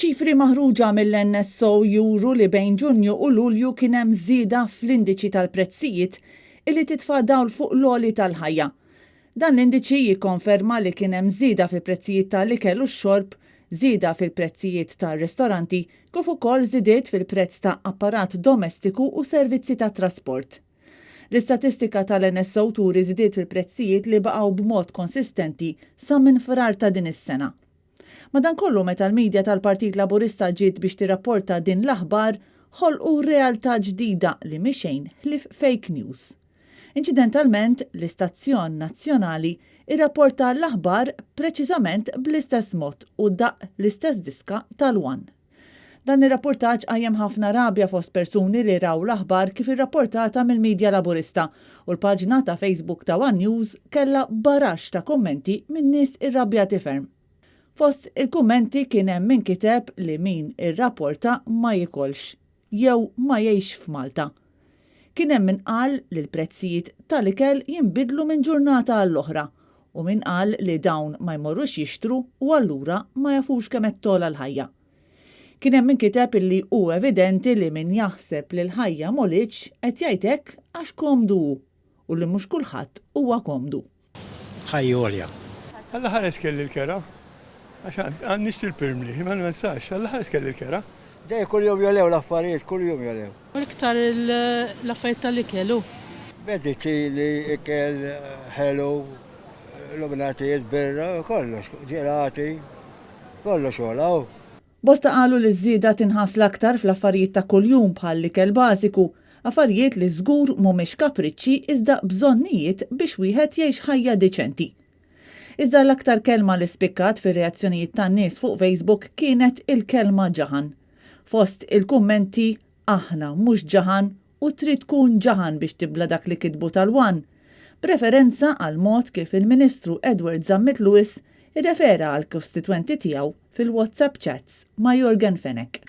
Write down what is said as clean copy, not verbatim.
Ċifri maħruġa mill-NSO juru li bejn Ġunju u Lulju kien hemm żieda fl-Indiċi tal-Prezzijiet illi titfa' dawl fuq l-għoli tal-ħajja. Dan l-indiċi jikkonferma li kien hemm żieda fil-prezzijiet tal-ikel u x-xorb, żieda fil-prezzijiet tar-ristoranti, kif ukoll żidiet fil-prezz ta' apparat domestiku u servizzi ta' trasport. L-istatistika tal-NSO turi żidiet fil-prezzijiet li baqgħu b'mod konsistenti sa minn frar ta' din is-sena. Madankollu meta l-medja tal-Partit Laburista ġiet biex tirrapporta din l-aħbar, ħolqu realtà ġdida li mixejn ħlif fake news. Inċidentalment, l-Istazzjon Nazzjonali irrapporta l-aħbar preċiżament bl-istess mod u daq l-istess diska tal-One. Dan ir-rapportaġġ qajjem ħafna rabja fost persuni li raw l-aħbar kif irrapportata mill-medja Laburista u l-paġna ta' Facebook ta' One News kellha baraxx ta' kummenti minn nies irrabjati ferm. Fost il-kummenti kien hemm min kiteb li min irrapporta ma jikolx jew ma jgħix f'Malta. Kien hemm min qal li l-prezzijiet tal-ikel jinbidlu minn ġurnata għall-oħra u min qal li dawn ma jmorrux jixtru u allura ma jafux kemm qed togħla l-ħajja. Kien hemm min kiteb illi hu evidenti li min jaħseb li l-ħajja moliċ qed jgħid hekk għax komdu u li mhux kulħadd huwa komdu. ħajja. Alla ħares kelli l-kera. Għaxan, għannix il-pirmli, ma n-mensax, għalla ħares kelli l-kera. Dej, kull jom jolew l-affarijiet, kull jom jolew. L-iktar l-affarijiet tal-ikelu. Mediċini, ikel, ħelu, l-obnatijiet, birra, kollox, ġelati, kollox olaw. Bosta qalu li żieda tinħas l-aktar fl-affarijiet ta' kuljum bħal l-ikel bażiku, affarijiet li żgur mhumiex kapriċċi iżda bżonnijiet biex wieħed jgħix ħajja deċenti. Iżda l-aktar kelma li spikkat fir-reazzjonijiet tan-nies fuq Facebook kienet il-kelma ġaħan. Fost il-kummenti aħna mhux ġaħan u trid tkun ġaħan biex tibla dak li kitbu tal-One. Preferenza għal mod kif il-Ministru Edward Zammit Lewis irrefera għal kostitwenti tiegħu fil-WhatsApp chats ma' Jorgen Fenek.